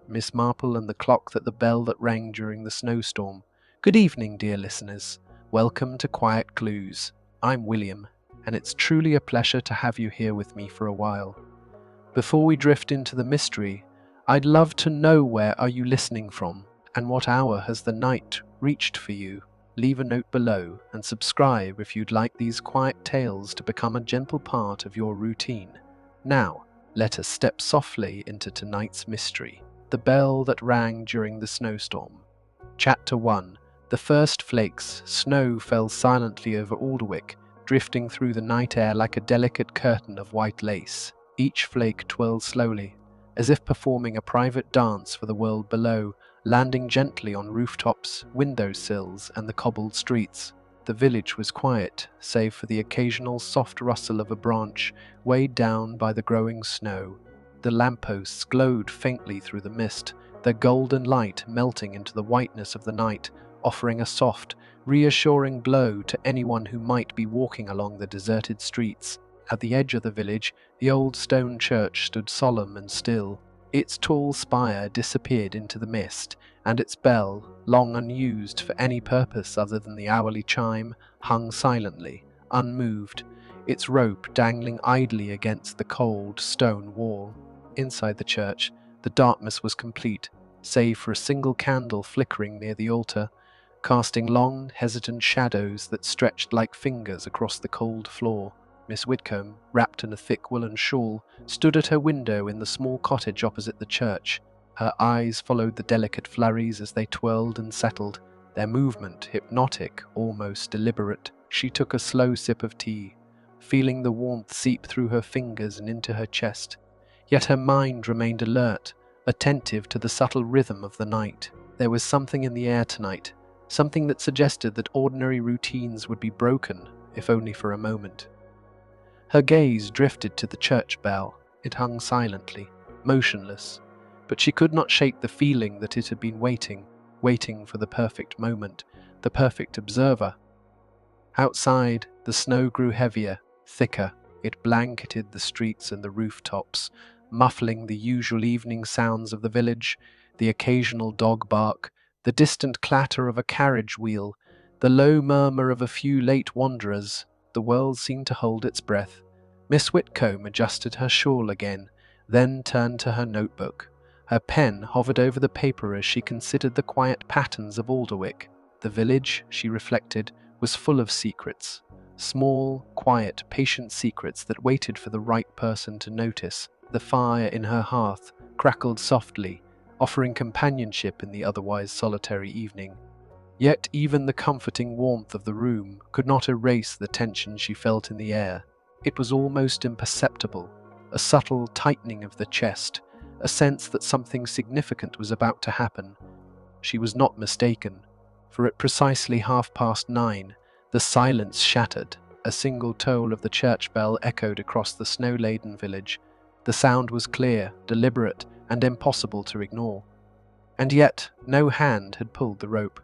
Miss Marple and the clock that the bell that rang during the snowstorm. Good evening, dear listeners. Welcome to Quiet Clues. I'm William, and it's truly a pleasure to have you here with me for a while. Before we drift into the mystery, I'd love to know where are you listening from, and what hour has the night reached for you. Leave a note below and subscribe if you'd like these quiet tales to become a gentle part of your routine. Now, let us step softly into tonight's mystery. The bell that rang during the snowstorm. Chapter 1. The first flakes. Snow fell silently over Alderwick, drifting through the night air like a delicate curtain of white lace. Each flake twirled slowly, as if performing a private dance for the world below, landing gently on rooftops, windowsills, and the cobbled streets. The village was quiet, save for the occasional soft rustle of a branch weighed down by the growing snow. The lampposts glowed faintly through the mist, their golden light melting into the whiteness of the night, offering a soft, reassuring glow to anyone who might be walking along the deserted streets. At the edge of the village, the old stone church stood solemn and still. Its tall spire disappeared into the mist, and its bell, long unused for any purpose other than the hourly chime, hung silently, unmoved, its rope dangling idly against the cold stone wall. Inside the church, the darkness was complete, save for a single candle flickering near the altar, casting long, hesitant shadows that stretched like fingers across the cold floor. Miss Whitcomb, wrapped in a thick woolen shawl, stood at her window in the small cottage opposite the church. Her eyes followed the delicate flurries as they twirled and settled, their movement hypnotic, almost deliberate. She took a slow sip of tea, feeling the warmth seep through her fingers and into her chest. Yet her mind remained alert, attentive to the subtle rhythm of the night. There was something in the air tonight, something that suggested that ordinary routines would be broken, if only for a moment. Her gaze drifted to the church bell. It hung silently, motionless, but she could not shake the feeling that it had been waiting for the perfect moment, the perfect observer. Outside, the snow grew heavier, thicker. It blanketed the streets and the rooftops, muffling the usual evening sounds of the village, the occasional dog bark, the distant clatter of a carriage wheel, the low murmur of a few late wanderers. The world seemed to hold its breath. Miss Whitcomb adjusted her shawl again, then turned to her notebook. Her pen hovered over the paper as she considered the quiet patterns of Alderwick. The village, she reflected, was full of secrets. Small, quiet, patient secrets that waited for the right person to notice. The fire in her hearth crackled softly, offering companionship in the otherwise solitary evening. Yet even the comforting warmth of the room could not erase the tension she felt in the air. It was almost imperceptible, a subtle tightening of the chest, a sense that something significant was about to happen. She was not mistaken, for at precisely 9:30, the silence shattered. A single toll of the church bell echoed across the snow-laden village. The sound was clear, deliberate, and impossible to ignore. And yet, no hand had pulled the rope.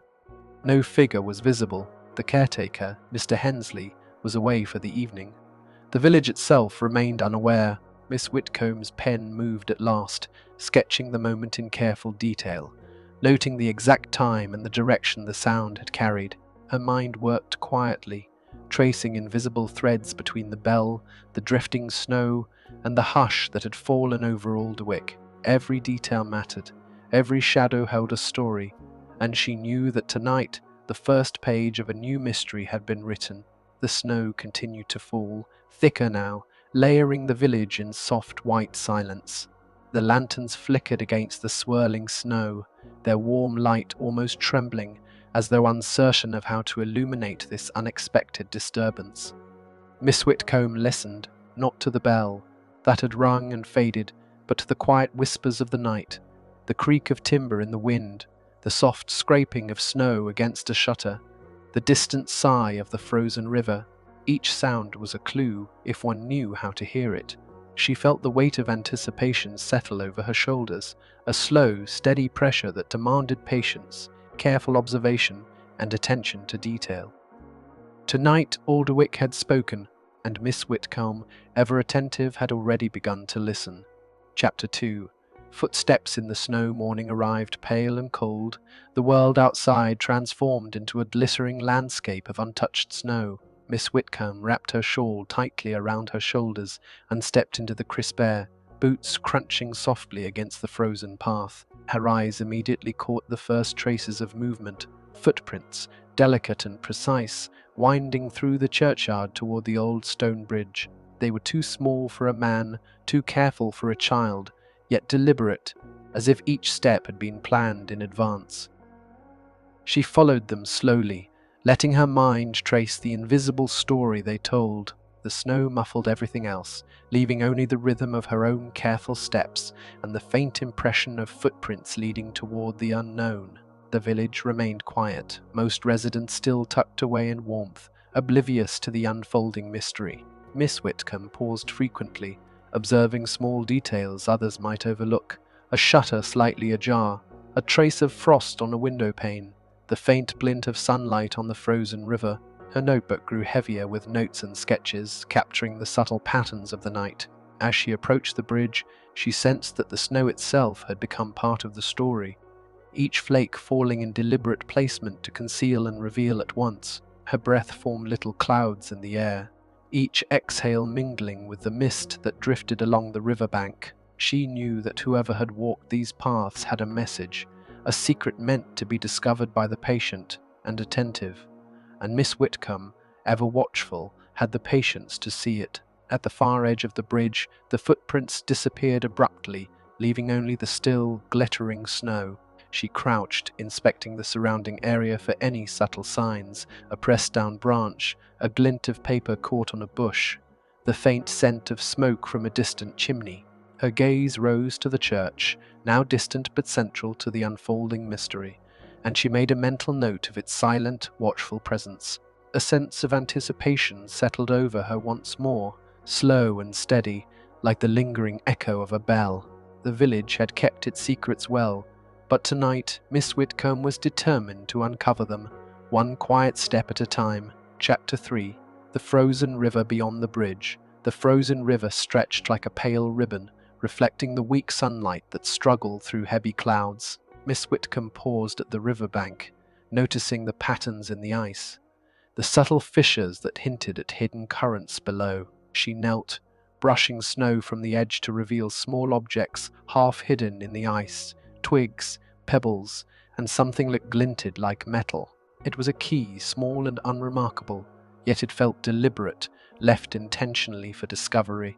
No figure was visible. The caretaker, Mr. Hensley, was away for the evening. The village itself remained unaware. Miss Whitcomb's pen moved at last, sketching the moment in careful detail, noting the exact time and the direction the sound had carried. Her mind worked quietly, tracing invisible threads between the bell, the drifting snow, and the hush that had fallen over Alderwick. Every detail mattered, every shadow held a story, and she knew that tonight the first page of a new mystery had been written. The snow continued to fall, thicker now, layering the village in soft white silence. The lanterns flickered against the swirling snow, their warm light almost trembling, as though uncertain of how to illuminate this unexpected disturbance. Miss Whitcomb listened, not to the bell, that had rung and faded, but to the quiet whispers of the night, the creak of timber in the wind, the soft scraping of snow against a shutter, the distant sigh of the frozen river. Each sound was a clue, if one knew how to hear it. She felt the weight of anticipation settle over her shoulders, a slow, steady pressure that demanded patience, careful observation, and attention to detail. Tonight Alderwick had spoken, and Miss Whitcomb, ever attentive, had already begun to listen. Chapter 2. Footsteps in the snow. Morning arrived, pale and cold. The world outside transformed into a glittering landscape of untouched snow. Miss Whitcomb wrapped her shawl tightly around her shoulders and stepped into the crisp air, boots crunching softly against the frozen path. Her eyes immediately caught the first traces of movement, footprints, delicate and precise, winding through the churchyard toward the old stone bridge. They were too small for a man, too careful for a child, yet deliberate, as if each step had been planned in advance. She followed them slowly, letting her mind trace the invisible story they told. The snow muffled everything else, leaving only the rhythm of her own careful steps and the faint impression of footprints leading toward the unknown. The village remained quiet, most residents still tucked away in warmth, oblivious to the unfolding mystery. Miss Whitcomb paused frequently, observing small details others might overlook: a shutter slightly ajar, a trace of frost on a window pane, the faint glint of sunlight on the frozen river. Her notebook grew heavier with notes and sketches, capturing the subtle patterns of the night. As she approached the bridge, she sensed that the snow itself had become part of the story, each flake falling in deliberate placement to conceal and reveal at once. Her breath formed little clouds in the air, each exhale mingling with the mist that drifted along the riverbank. She knew that whoever had walked these paths had a message, a secret meant to be discovered by the patient and attentive, and Miss Whitcomb, ever watchful, had the patience to see it. At the far edge of the bridge, the footprints disappeared abruptly, leaving only the still, glittering snow. She crouched, inspecting the surrounding area for any subtle signs: a pressed-down branch, a glint of paper caught on a bush, the faint scent of smoke from a distant chimney. Her gaze rose to the church, now distant but central to the unfolding mystery, and she made a mental note of its silent, watchful presence. A sense of anticipation settled over her once more, slow and steady, like the lingering echo of a bell. The village had kept its secrets well, but tonight Miss Whitcomb was determined to uncover them, one quiet step at a time. Chapter 3. The frozen river beyond the bridge. The frozen river stretched like a pale ribbon, reflecting the weak sunlight that struggled through heavy clouds. Miss Whitcomb paused at the riverbank, noticing the patterns in the ice, the subtle fissures that hinted at hidden currents below. She knelt, brushing snow from the edge to reveal small objects half hidden in the ice: twigs, pebbles, and something that glinted like metal. It was a key, small and unremarkable, yet it felt deliberate, left intentionally for discovery.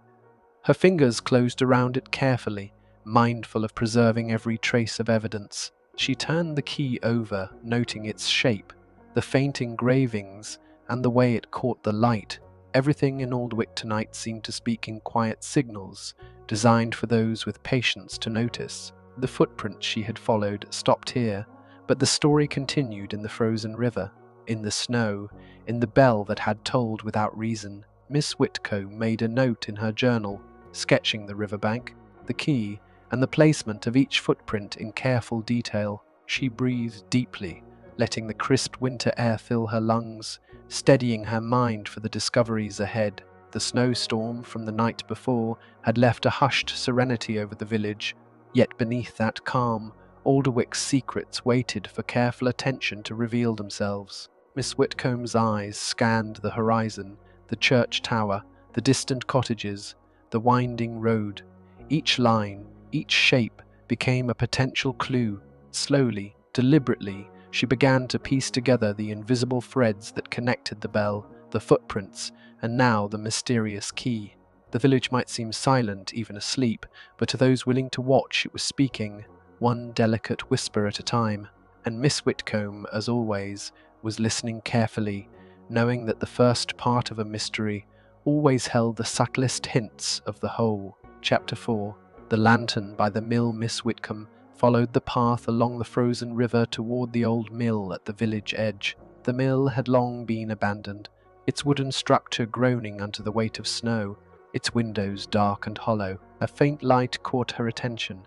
Her fingers closed around it carefully, mindful of preserving every trace of evidence. She turned the key over, noting its shape, the faint engravings, and the way it caught the light. Everything in Aldwick tonight seemed to speak in quiet signals, designed for those with patience to notice. The footprints she had followed stopped here, but the story continued in the frozen river, in the snow, in the bell that had tolled without reason. Miss Whitcomb made a note in her journal, sketching the riverbank, the key, and the placement of each footprint in careful detail. She breathed deeply, letting the crisp winter air fill her lungs, steadying her mind for the discoveries ahead. The snowstorm from the night before had left a hushed serenity over the village, yet beneath that calm, Alderwick's secrets waited for careful attention to reveal themselves. Miss Whitcomb's eyes scanned the horizon, the church tower, the distant cottages, the winding road. Each line, each shape became a potential clue. Slowly, deliberately, she began to piece together the invisible threads that connected the bell, the footprints, and now the mysterious key. The village might seem silent, even asleep, but to those willing to watch it was speaking, one delicate whisper at a time. And Miss Whitcomb, as always, was listening carefully, knowing that the first part of a mystery always held the subtlest hints of the whole. Chapter 4. The lantern by the mill. Miss Whitcomb followed the path along the frozen river toward the old mill at the village edge. The mill had long been abandoned, its wooden structure groaning under the weight of snow, its windows dark and hollow. A faint light caught her attention,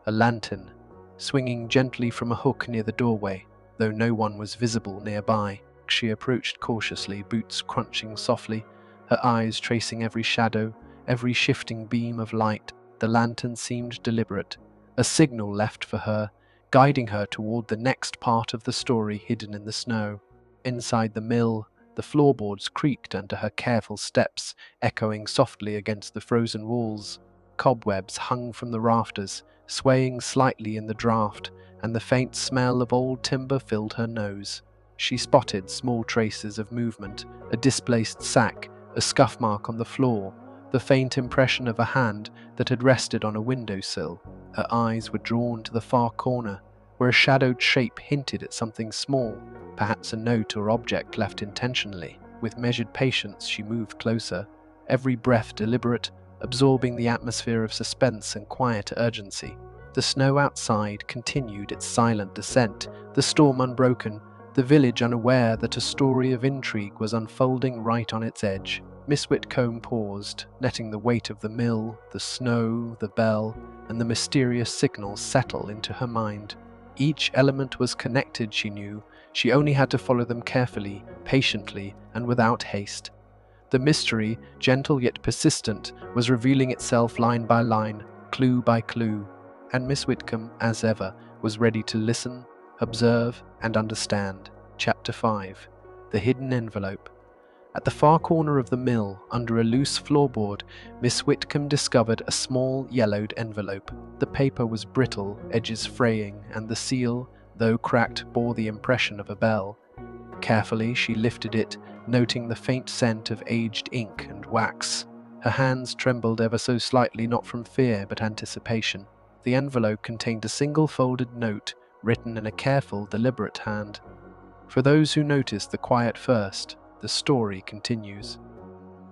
a lantern, swinging gently from a hook near the doorway, though no one was visible nearby. She approached cautiously, boots crunching softly, her eyes tracing every shadow, every shifting beam of light. The lantern seemed deliberate, a signal left for her, guiding her toward the next part of the story hidden in the snow. Inside the mill, the floorboards creaked under her careful steps, echoing softly against the frozen walls. Cobwebs hung from the rafters, swaying slightly in the draught, and the faint smell of old timber filled her nose. She spotted small traces of movement, a displaced sack, a scuff mark on the floor, the faint impression of a hand that had rested on a windowsill. Her eyes were drawn to the far corner, where a shadowed shape hinted at something small, perhaps a note or object left intentionally. With measured patience, she moved closer, every breath deliberate, absorbing the atmosphere of suspense and quiet urgency. The snow outside continued its silent descent, the storm unbroken, the village unaware that a story of intrigue was unfolding right on its edge. Miss Whitcomb paused, letting the weight of the mill, the snow, the bell, and the mysterious signals settle into her mind. Each element was connected, she knew. She only had to follow them carefully, patiently, and without haste. The mystery, gentle yet persistent, was revealing itself line by line, clue by clue, and Miss Whitcomb, as ever, was ready to listen, observe, and understand. Chapter 5. The Hidden Envelope. At the far corner of the mill, under a loose floorboard, Miss Whitcomb discovered a small, yellowed envelope. The paper was brittle, edges fraying, and the seal, though cracked, bore the impression of a bell. Carefully, she lifted it, noting the faint scent of aged ink and wax. Her hands trembled ever so slightly, not from fear, but anticipation. The envelope contained a single folded note, written in a careful, deliberate hand. For those who noticed the quiet first, the story continues.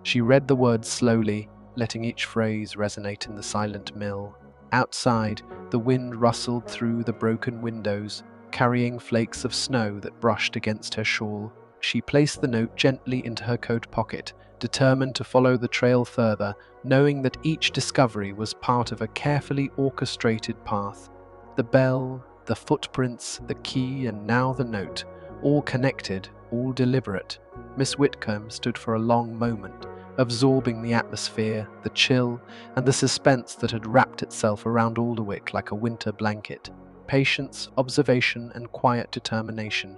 She read the words slowly, letting each phrase resonate in the silent mill. Outside, the wind rustled through the broken windows, carrying flakes of snow that brushed against her shawl. She placed the note gently into her coat pocket, determined to follow the trail further, knowing that each discovery was part of a carefully orchestrated path. The bell, the footprints, the key, and now the note, all connected, all deliberate. Miss Whitcomb stood for a long moment, absorbing the atmosphere, the chill, and the suspense that had wrapped itself around Alderwick like a winter blanket. Patience, observation, and quiet determination.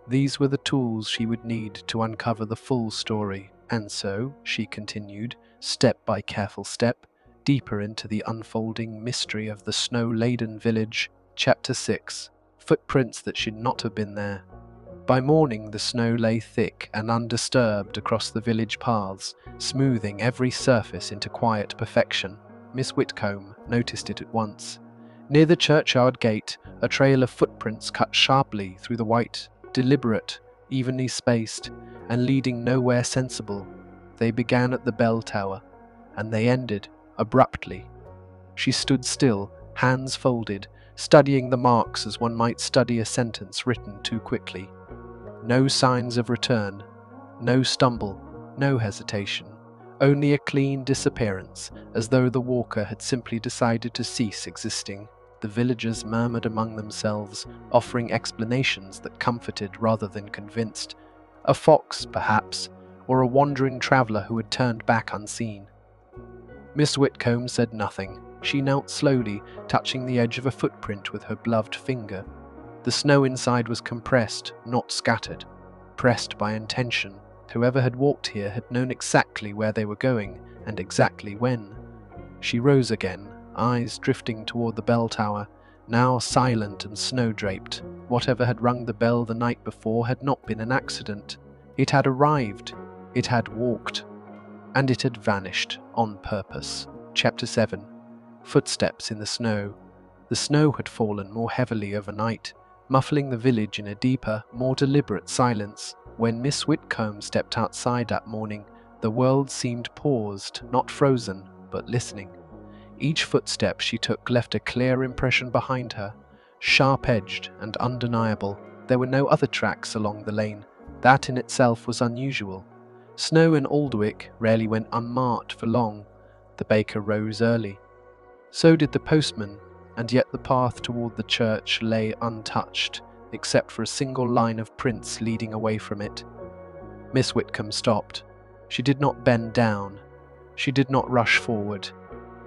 These were the tools she would need to uncover the full story. And so, she continued, step by careful step, deeper into the unfolding mystery of the snow-laden village. Chapter 6. Footprints that should not have been there. By morning, the snow lay thick and undisturbed across the village paths, smoothing every surface into quiet perfection. Miss Whitcomb noticed it at once. Near the churchyard gate, a trail of footprints cut sharply through the white, deliberate, evenly spaced, and leading nowhere sensible. They began at the bell tower, and they ended abruptly. She stood still, hands folded, studying the marks as one might study a sentence written too quickly. No signs of return, no stumble, no hesitation, only a clean disappearance, as though the walker had simply decided to cease existing. The villagers murmured among themselves, offering explanations that comforted rather than convinced. A fox, perhaps, or a wandering traveller who had turned back unseen. Miss Whitcomb said nothing. She knelt slowly, touching the edge of a footprint with her gloved finger. The snow inside was compressed, not scattered. Pressed by intention, whoever had walked here had known exactly where they were going, and exactly when. She rose again, eyes drifting toward the bell tower, now silent and snow-draped. Whatever had rung the bell the night before had not been an accident. It had arrived, it had walked, and it had vanished on purpose. Chapter 7. Footsteps in the snow. The snow had fallen more heavily overnight, muffling the village in a deeper, more deliberate silence. When Miss Whitcomb stepped outside that morning, the world seemed paused, not frozen, but listening. Each footstep she took left a clear impression behind her, sharp-edged and undeniable. There were no other tracks along the lane. That in itself was unusual. Snow in Alderwick rarely went unmarked for long. The baker rose early. So did the postman, and yet the path toward the church lay untouched, except for a single line of prints leading away from it. Miss Whitcomb stopped. She did not bend down. She did not rush forward.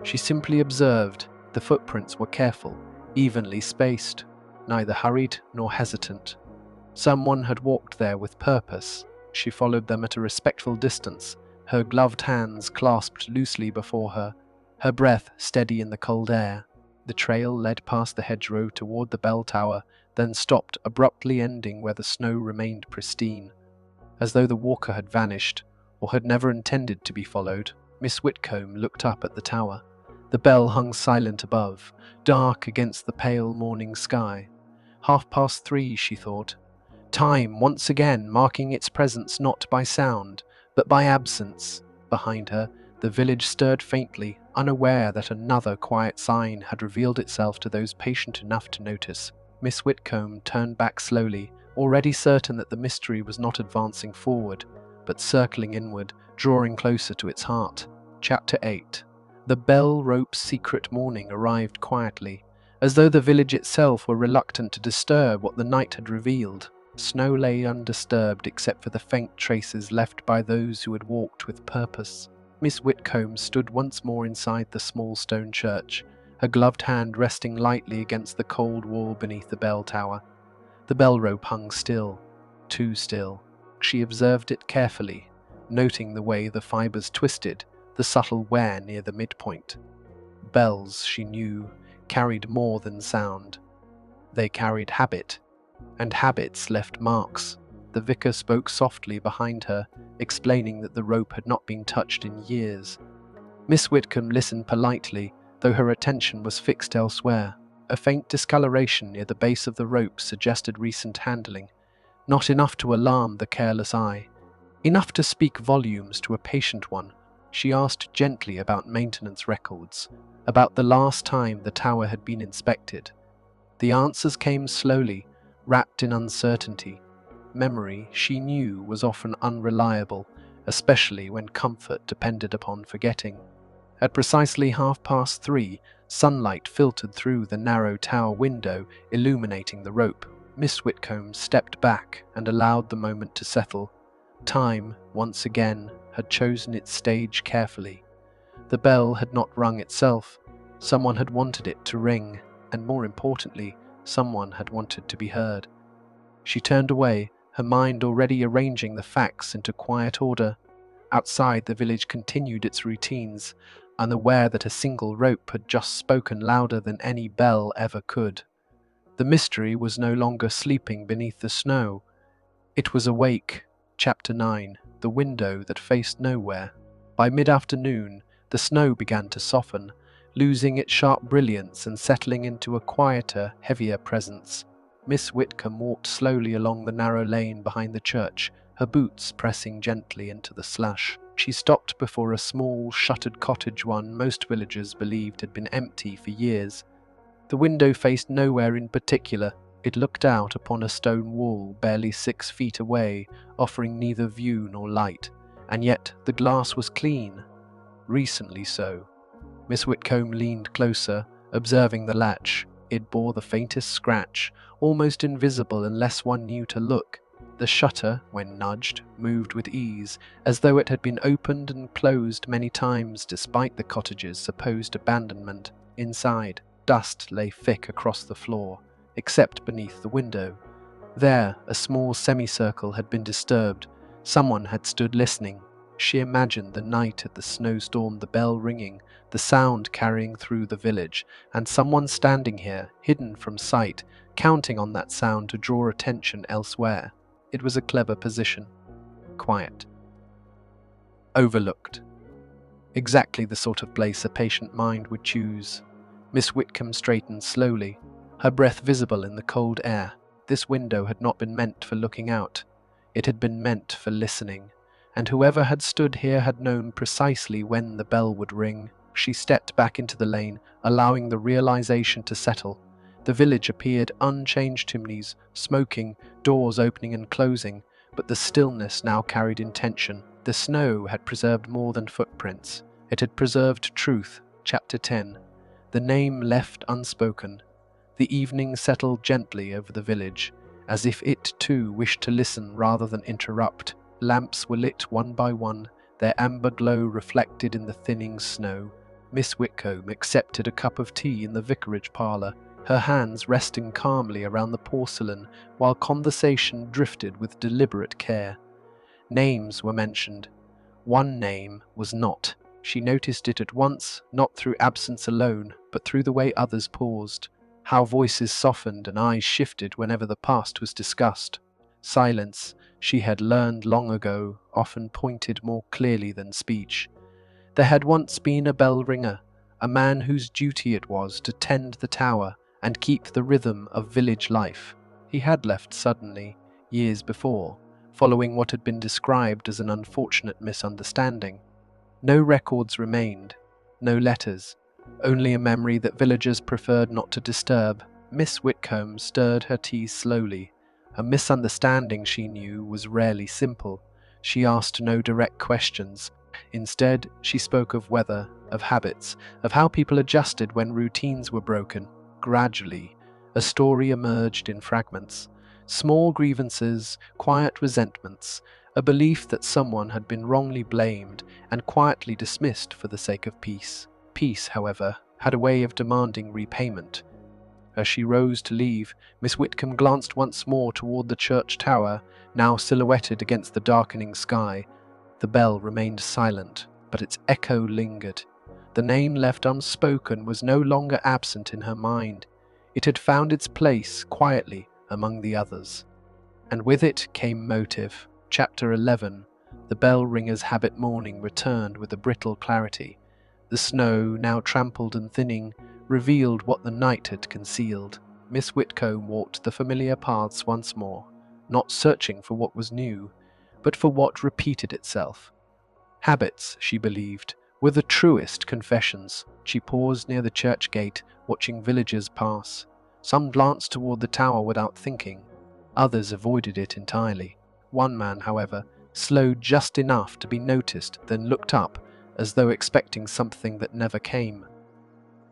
She simply observed, The footprints were careful, evenly spaced, neither hurried nor hesitant. Someone had walked there with purpose. She followed them at a respectful distance, her gloved hands clasped loosely before her, her breath steady in the cold air. The trail led past the hedgerow toward the bell tower, then stopped, abruptly ending where the snow remained pristine. As though the walker had vanished, or had never intended to be followed, Miss Whitcomb looked up at the tower. The bell hung silent above, dark against the pale morning sky. 3:30, she thought. Time, once again, marking its presence not by sound, but by absence. Behind her, the village stirred faintly, unaware that another quiet sign had revealed itself to those patient enough to notice. Miss Whitcomb turned back slowly, already certain that the mystery was not advancing forward, but circling inward, drawing closer to its heart. Chapter 8. The bell rope's secret morning arrived quietly, as though the village itself were reluctant to disturb what the night had revealed. Snow lay undisturbed except for the faint traces left by those who had walked with purpose. Miss Whitcomb stood once more inside the small stone church, her gloved hand resting lightly against the cold wall beneath the bell tower. The bell rope hung still, too still. She observed it carefully, noting the way the fibers twisted, the subtle wear near the midpoint. Bells, she knew, carried more than sound. They carried habit, and habits left marks. The vicar spoke softly behind her, explaining that the rope had not been touched in years. Miss Whitcomb listened politely, though her attention was fixed elsewhere. A faint discoloration near the base of the rope suggested recent handling, not enough to alarm the careless eye, enough to speak volumes to a patient one. She asked gently about maintenance records, about the last time the tower had been inspected. The answers came slowly, wrapped in uncertainty. Memory, she knew, was often unreliable, especially when comfort depended upon forgetting. At precisely 3:30, sunlight filtered through the narrow tower window, illuminating the rope. Miss Whitcomb stepped back and allowed the moment to settle. Time, once again, had chosen its stage carefully. The bell had not rung itself. Someone had wanted it to ring, and more importantly, someone had wanted to be heard. She turned away, her mind already arranging the facts into quiet order. Outside, the village continued its routines, unaware that a single rope had just spoken louder than any bell ever could. The mystery was no longer sleeping beneath the snow. It was awake. Chapter 9. The window that faced nowhere. By mid-afternoon, the snow began to soften, losing its sharp brilliance and settling into a quieter, heavier presence. Miss Whitcomb walked slowly along the narrow lane behind the church, her boots pressing gently into the slush. She stopped before a small, shuttered cottage one most villagers believed had been empty for years. The window faced nowhere in particular. It looked out upon a stone wall barely 6 feet away, offering neither view nor light, and yet the glass was clean. Recently so. Miss Whitcomb leaned closer, observing the latch. It bore the faintest scratch, almost invisible unless one knew to look. The shutter, when nudged, moved with ease, as though it had been opened and closed many times despite the cottage's supposed abandonment. Inside, dust lay thick across the floor, except beneath the window. There, a small semicircle had been disturbed. Someone had stood listening. She imagined the night at the snowstorm, the bell ringing, the sound carrying through the village, and someone standing here, hidden from sight, counting on that sound to draw attention elsewhere. It was a clever position. Quiet. Overlooked. Exactly the sort of place a patient mind would choose. Miss Whitcomb straightened slowly, her breath visible in the cold air. This window had not been meant for looking out. It had been meant for listening, and whoever had stood here had known precisely when the bell would ring. She stepped back into the lane, allowing the realization to settle. The village appeared unchanged, chimneys smoking, doors opening and closing, but the stillness now carried intention. The snow had preserved more than footprints. It had preserved truth. Chapter 10. The name left unspoken. The evening settled gently over the village, as if it too wished to listen rather than interrupt. Lamps were lit one by one, their amber glow reflected in the thinning snow. Miss Whitcomb accepted a cup of tea in the vicarage parlour, her hands resting calmly around the porcelain while conversation drifted with deliberate care. Names were mentioned. One name was not. She noticed it at once, not through absence alone, but through the way others paused, how voices softened and eyes shifted whenever the past was discussed. Silence, she had learned long ago, often pointed more clearly than speech. There had once been a bell ringer, a man whose duty it was to tend the tower and keep the rhythm of village life. He had left suddenly, years before, following what had been described as an unfortunate misunderstanding. No records remained, no letters, only a memory that villagers preferred not to disturb. Miss Whitcomb stirred her tea slowly. A misunderstanding, she knew, was rarely simple. She asked no direct questions. Instead, she spoke of weather, of habits, of how people adjusted when routines were broken. Gradually, a story emerged in fragments. Small grievances, quiet resentments, a belief that someone had been wrongly blamed and quietly dismissed for the sake of peace. Peace, however, had a way of demanding repayment. As she rose to leave, Miss Whitcomb glanced once more toward the church tower, now silhouetted against the darkening sky. The bell remained silent, but its echo lingered. The name left unspoken was no longer absent in her mind. It had found its place quietly among the others. And with it came motive. Chapter 11. The bell ringer's habit morning returned with a brittle clarity. The snow, now trampled and thinning, revealed what the night had concealed. Miss Whitcomb walked the familiar paths once more, not searching for what was new, but for what repeated itself. Habits, she believed, were the truest confessions. She paused near the church gate, watching villagers pass. Some glanced toward the tower without thinking. Others avoided it entirely. One man, however, slowed just enough to be noticed, then looked up, as though expecting something that never came.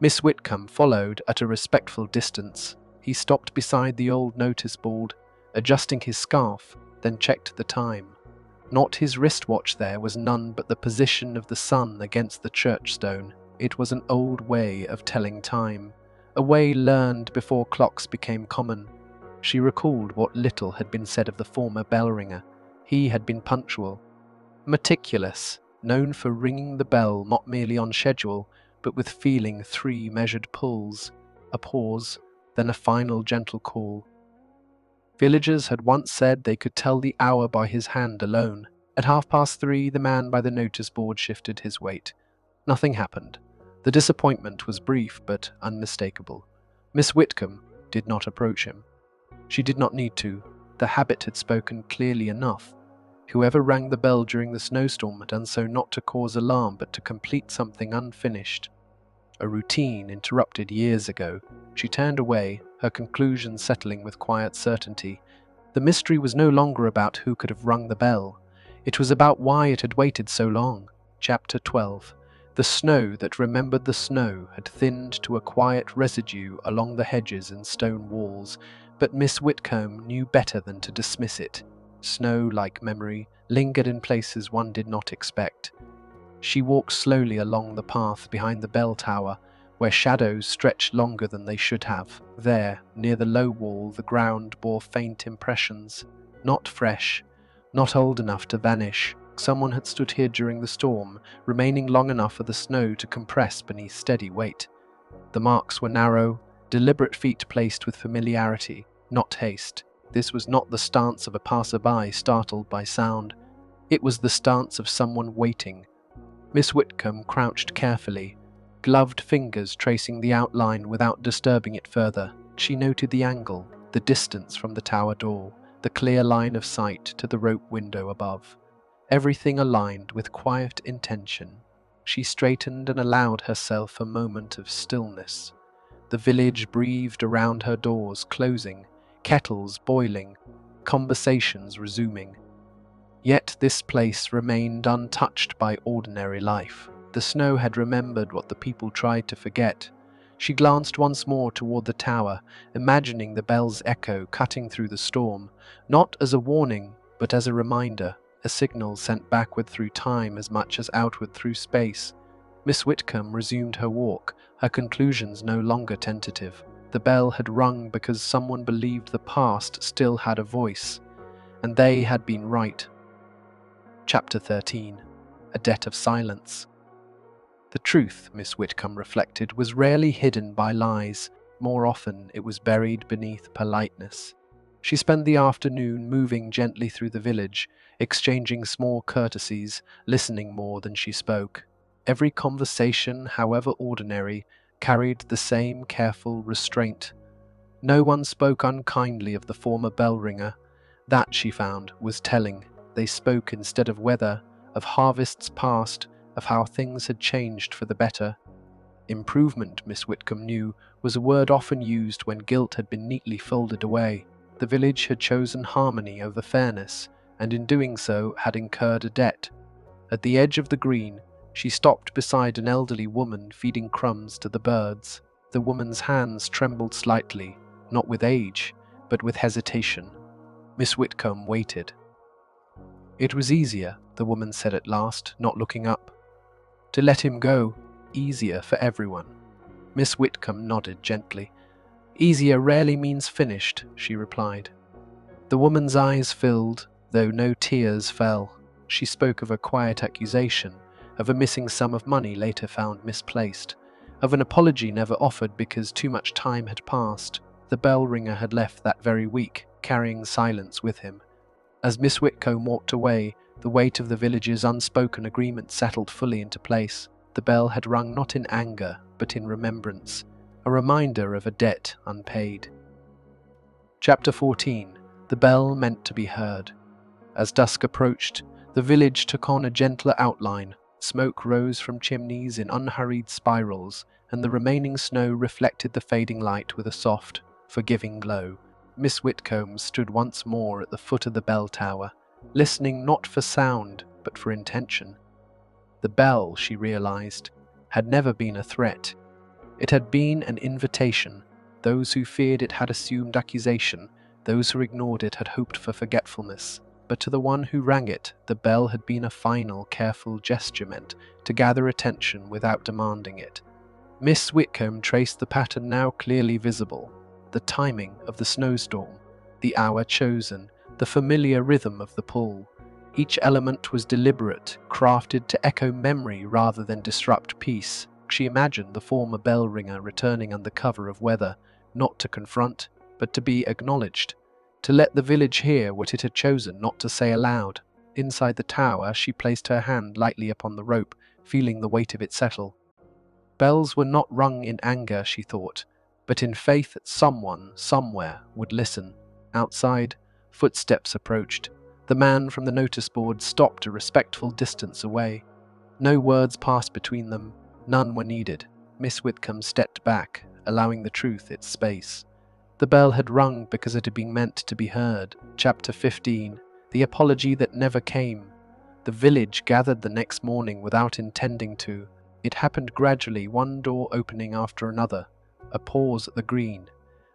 Miss Whitcomb followed at a respectful distance. He stopped beside the old notice board, adjusting his scarf, then checked the time. Not his wristwatch, there was none but the position of the sun against the church stone. It was an old way of telling time, a way learned before clocks became common. She recalled what little had been said of the former bell ringer. He had been punctual, meticulous, known for ringing the bell not merely on schedule, but with feeling 3 measured pulls, a pause, then a final gentle call. Villagers had once said they could tell the hour by his hand alone. At 3:30, the man by the notice board shifted his weight. Nothing happened. The disappointment was brief but unmistakable. Miss Whitcomb did not approach him. She did not need to. The habit had spoken clearly enough. Whoever rang the bell during the snowstorm had done so not to cause alarm but to complete something unfinished. A routine interrupted years ago. She turned away, her conclusion settling with quiet certainty. The mystery was no longer about who could have rung the bell. It was about why it had waited so long. Chapter 12. The snow that remembered the snow had thinned to a quiet residue along the hedges and stone walls, but Miss Whitcomb knew better than to dismiss it. Snow, like memory, lingered in places one did not expect. She walked slowly along the path behind the bell tower, where shadows stretched longer than they should have. There, near the low wall, the ground bore faint impressions. Not fresh, not old enough to vanish. Someone had stood here during the storm, remaining long enough for the snow to compress beneath steady weight. The marks were narrow, deliberate feet placed with familiarity, not haste. This was not the stance of a passerby startled by sound. It was the stance of someone waiting. Miss Whitcomb crouched carefully, gloved fingers tracing the outline without disturbing it further. She noted the angle, the distance from the tower door, the clear line of sight to the rope window above. Everything aligned with quiet intention. She straightened and allowed herself a moment of stillness. The village breathed around her doors closing, kettles boiling, conversations resuming. Yet this place remained untouched by ordinary life. The snow had remembered what the people tried to forget. She glanced once more toward the tower, imagining the bell's echo cutting through the storm, not as a warning, but as a reminder, a signal sent backward through time as much as outward through space. Miss Whitcomb resumed her walk, her conclusions no longer tentative. The bell had rung because someone believed the past still had a voice, and they had been right. Chapter 13. A Debt of Silence. The truth, Miss Whitcomb reflected, was rarely hidden by lies. More often it was buried beneath politeness. She spent the afternoon moving gently through the village, exchanging small courtesies, listening more than she spoke. Every conversation, however ordinary, carried the same careful restraint. No one spoke unkindly of the former bell ringer. That, she found, was telling. They spoke instead of weather, of harvests past, of how things had changed for the better. Improvement, Miss Whitcomb knew, was a word often used when guilt had been neatly folded away. The village had chosen harmony over fairness, and in doing so had incurred a debt. At the edge of the green, she stopped beside an elderly woman feeding crumbs to the birds. The woman's hands trembled slightly, not with age, but with hesitation. Miss Whitcomb waited. "It was easier," the woman said at last, not looking up. "To let him go, easier for everyone." Miss Whitcomb nodded gently. "Easier rarely means finished," she replied. The woman's eyes filled, though no tears fell. She spoke of a quiet accusation, of a missing sum of money later found misplaced, of an apology never offered because too much time had passed. The bell ringer had left that very week, carrying silence with him. As Miss Whitcomb walked away, the weight of the village's unspoken agreement settled fully into place. The bell had rung not in anger, but in remembrance, a reminder of a debt unpaid. Chapter 14. The bell meant to be heard. As dusk approached, the village took on a gentler outline. Smoke rose from chimneys in unhurried spirals, and the remaining snow reflected the fading light with a soft, forgiving glow. Miss Whitcomb stood once more at the foot of the bell tower, listening not for sound, but for intention. The bell, she realized, had never been a threat. It had been an invitation. Those who feared it had assumed accusation, those who ignored it had hoped for forgetfulness. But to the one who rang it, the bell had been a final, careful gesture meant to gather attention without demanding it. Miss Whitcomb traced the pattern now clearly visible. The timing of the snowstorm, the hour chosen, the familiar rhythm of the pull. Each element was deliberate, crafted to echo memory rather than disrupt peace. She imagined the former bell ringer returning under cover of weather, not to confront, but to be acknowledged, to let the village hear what it had chosen not to say aloud. Inside the tower, she placed her hand lightly upon the rope, feeling the weight of it settle. Bells were not rung in anger, she thought, but in faith that someone, somewhere, would listen. Outside, footsteps approached. The man from the notice board stopped a respectful distance away. No words passed between them. None were needed. Miss Whitcomb stepped back, allowing the truth its space. The bell had rung because it had been meant to be heard. Chapter 15. The Apology That Never Came. The village gathered the next morning without intending to. It happened gradually, one door opening after another. A pause at the green.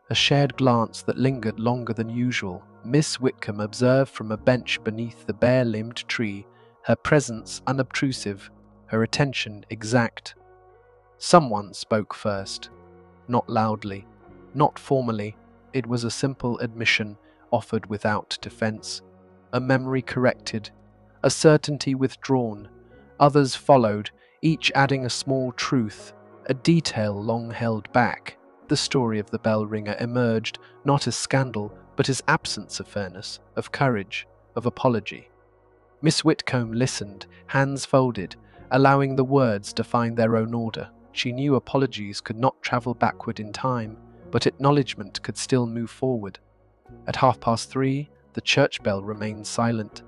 A shared glance that lingered longer than usual. Miss Whitcomb observed from a bench beneath the bare-limbed tree, her presence unobtrusive, her attention exact. Someone spoke first. Not loudly, not formally. It was a simple admission, offered without defense. A memory corrected, a certainty withdrawn. Others followed, each adding a small truth, a detail long held back. The story of the bell ringer emerged not as scandal, but as absence of fairness, of courage, of apology. Miss Whitcomb listened, hands folded, allowing the words to find their own order. She knew apologies could not travel backward in time, but acknowledgement could still move forward. At 3:30, the church bell remained silent.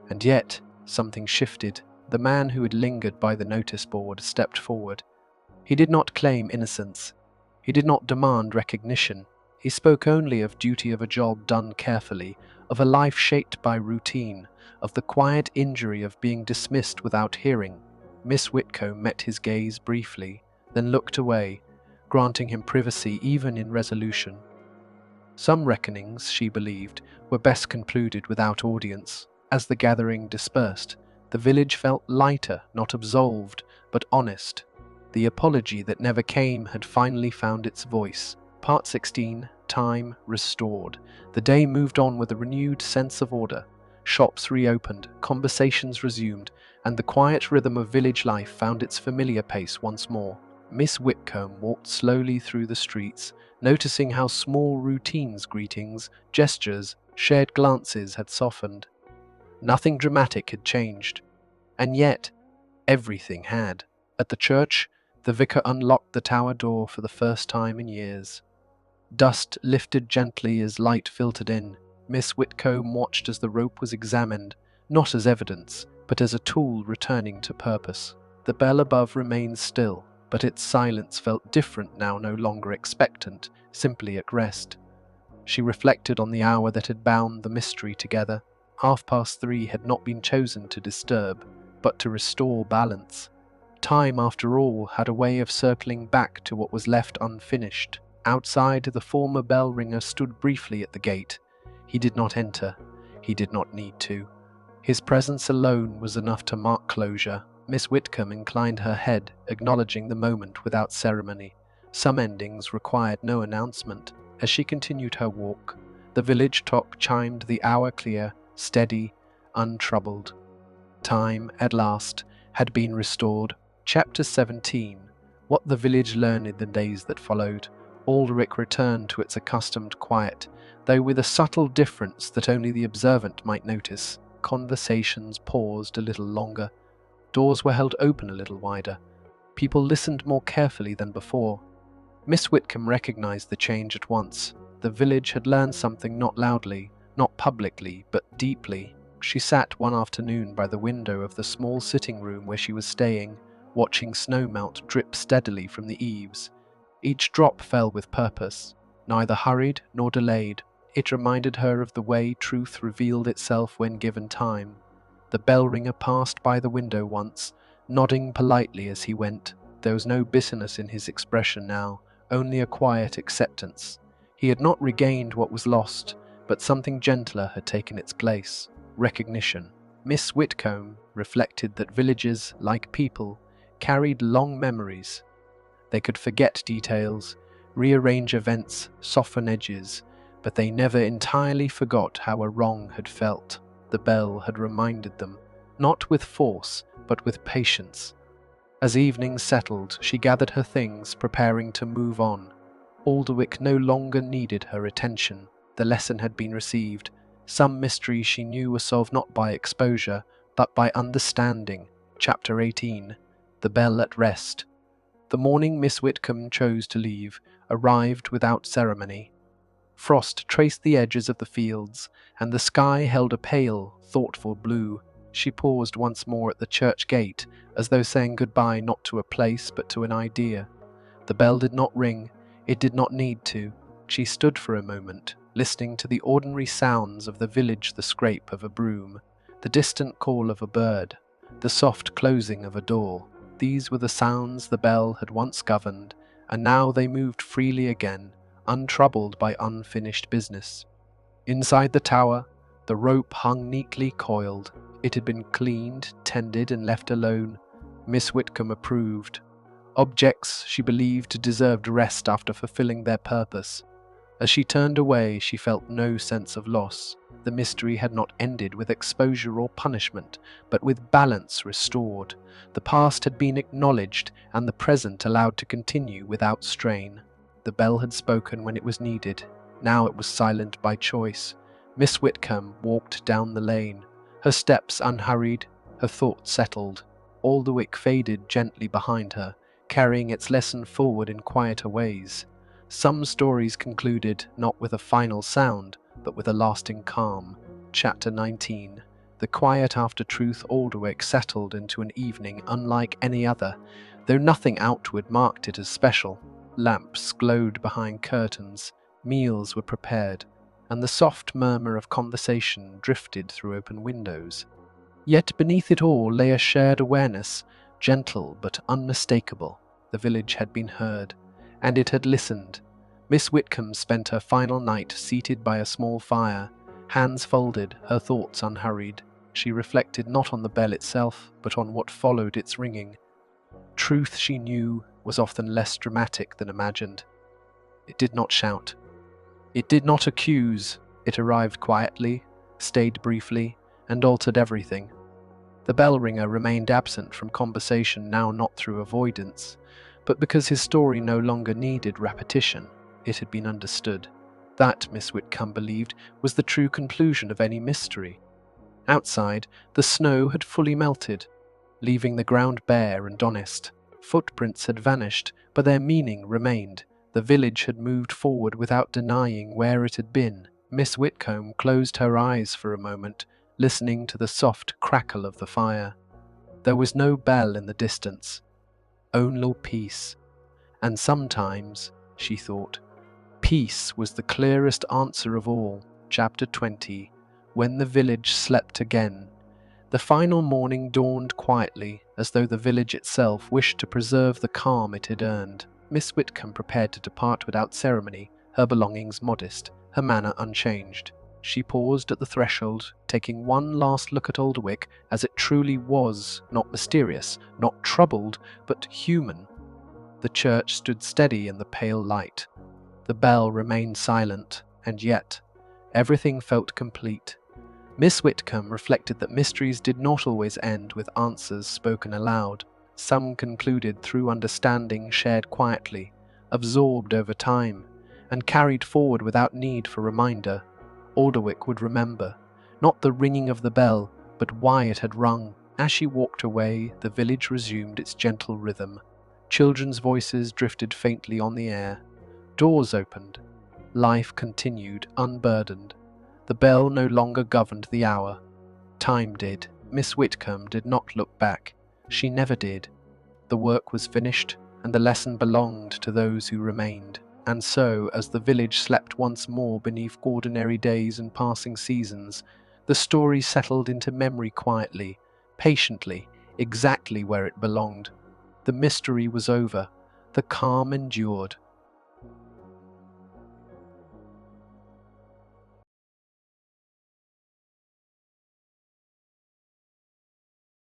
And yet, something shifted. The man who had lingered by the notice board stepped forward. He did not claim innocence. He did not demand recognition. He spoke only of duty of a job done carefully, of a life shaped by routine, of the quiet injury of being dismissed without hearing. Miss Whitcomb met his gaze briefly, then looked away, granting him privacy even in resolution. Some reckonings, she believed, were best concluded without audience. As the gathering dispersed, the village felt lighter, not absolved, but honest. The apology that never came had finally found its voice. Part 16. Time restored. The day moved on with a renewed sense of order. Shops reopened, conversations resumed, and the quiet rhythm of village life found its familiar pace once more. Miss Whitcomb walked slowly through the streets, noticing how small routines, greetings, gestures, shared glances had softened. Nothing dramatic had changed, and yet everything had. At the church, the vicar unlocked the tower door for the first time in years. Dust lifted gently as light filtered in. Miss Whitcomb watched as the rope was examined, not as evidence, but as a tool returning to purpose. The bell above remained still, but its silence felt different now, no longer expectant, simply at rest. She reflected on the hour that had bound the mystery together. 3:30 had not been chosen to disturb, but to restore balance. Time, after all, had a way of circling back to what was left unfinished. Outside, the former bell ringer stood briefly at the gate. He did not enter. He did not need to. His presence alone was enough to mark closure. Miss Whitcomb inclined her head, acknowledging the moment without ceremony. Some endings required no announcement. As she continued her walk, the village clock chimed the hour clear, steady, untroubled. Time, at last, had been restored. Chapter 17. What the village learned in the days that followed. Alderwick returned to its accustomed quiet, though with a subtle difference that only the observant might notice. Conversations paused a little longer. Doors were held open a little wider. People listened more carefully than before. Miss Whitcomb recognized the change at once. The village had learned something, not loudly, not publicly, but deeply. She sat one afternoon by the window of the small sitting room where she was staying, watching snow melt drip steadily from the eaves. Each drop fell with purpose, neither hurried nor delayed. It reminded her of the way truth revealed itself when given time. The bell ringer passed by the window once, nodding politely as he went. There was no bitterness in his expression now, only a quiet acceptance. He had not regained what was lost, but something gentler had taken its place. Recognition. Miss Whitcomb reflected that villages, like people, carried long memories. They could forget details, rearrange events, soften edges, but they never entirely forgot how a wrong had felt. The bell had reminded them, not with force, but with patience. As evening settled, she gathered her things, preparing to move on. Alderwick no longer needed her attention. The lesson had been received. Some mysteries she knew were solved not by exposure, but by understanding. Chapter 18. The Bell at Rest. The morning Miss Whitcomb chose to leave arrived without ceremony. Frost traced the edges of the fields, and the sky held a pale, thoughtful blue. She paused once more at the church gate, as though saying goodbye not to a place but to an idea. The bell did not ring. It did not need to. She stood for a moment, listening to the ordinary sounds of the village, the scrape of a broom, the distant call of a bird, the soft closing of a door. These were the sounds the bell had once governed, and now they moved freely again, untroubled by unfinished business. Inside the tower, the rope hung neatly coiled. It had been cleaned, tended, and left alone. Miss Whitcomb approved. Objects she believed deserved rest after fulfilling their purpose. As she turned away, she felt no sense of loss. The mystery had not ended with exposure or punishment, but with balance restored. The past had been acknowledged, and the present allowed to continue without strain. The bell had spoken when it was needed. Now it was silent by choice. Miss Whitcomb walked down the lane, her steps unhurried, her thoughts settled. Alderwick faded gently behind her, carrying its lesson forward in quieter ways. Some stories concluded not with a final sound, but with a lasting calm. Chapter 19. The quiet after truth. Alderwick settled into an evening unlike any other, though nothing outward marked it as special. Lamps glowed behind curtains, meals were prepared, and the soft murmur of conversation drifted through open windows. Yet beneath it all lay a shared awareness, gentle but unmistakable. The village had been heard, and it had listened. Miss Whitcomb spent her final night seated by a small fire, hands folded, her thoughts unhurried. She reflected not on the bell itself, but on what followed its ringing. Truth, she knew, was often less dramatic than imagined. It did not shout. It did not accuse. It arrived quietly, stayed briefly, and altered everything. The bell ringer remained absent from conversation, now not through avoidance, but because his story no longer needed repetition. It had been understood. That, Miss Whitcomb believed, was the true conclusion of any mystery. Outside, the snow had fully melted, leaving the ground bare and honest. Footprints had vanished, but their meaning remained. The village had moved forward without denying where it had been. Miss Whitcomb closed her eyes for a moment, listening to the soft crackle of the fire. There was no bell in the distance, only peace. And sometimes, she thought, peace was the clearest answer of all. Chapter 20. When the village slept again. The final morning dawned quietly, as though the village itself wished to preserve the calm it had earned. Miss Whitcomb prepared to depart without ceremony, her belongings modest, her manner unchanged. She paused at the threshold, taking one last look at Alderwick as it truly was, not mysterious, not troubled, but human. The church stood steady in the pale light. The bell remained silent, and yet everything felt complete. Miss Whitcomb reflected that mysteries did not always end with answers spoken aloud. Some concluded through understanding shared quietly, absorbed over time, and carried forward without need for reminder. Alderwick would remember, not the ringing of the bell, but why it had rung. As she walked away, the village resumed its gentle rhythm. Children's voices drifted faintly on the air. Doors opened. Life continued, unburdened. The bell no longer governed the hour. Time did. Miss Whitcomb did not look back. She never did. The work was finished, and the lesson belonged to those who remained. And so, as the village slept once more beneath ordinary days and passing seasons, the story settled into memory quietly, patiently, exactly where it belonged. The mystery was over. The calm endured.